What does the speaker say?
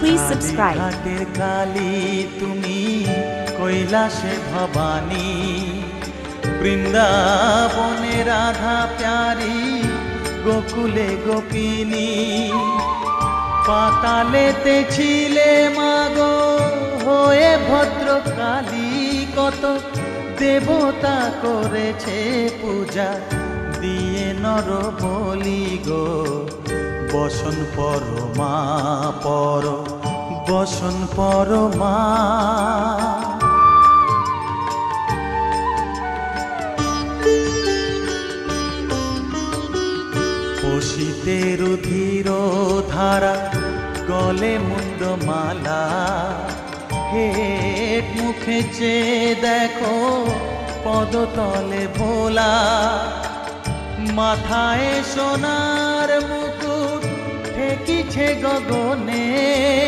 Please subscribe. ঘাটের কালী তুমি কৈলাসে ভবানী, বৃন্দাবনে রাধা প্যারি, গোকুলে গোপিনী। পাতালেতে ছিলে মাগো হয়ে ভদ্রকালী, কত দেবতা করেছে পূজা দিয়ে নর বলি গো। বসন পরমা পর বসন পরমা। পশিতে রুধির ধারা, গলে মুন্ডমালা, হেট মুখে চেয়ে দেখো পদতলে ভোলা। মাথায় সোনার মুকুট ঠেকিছে গগনে,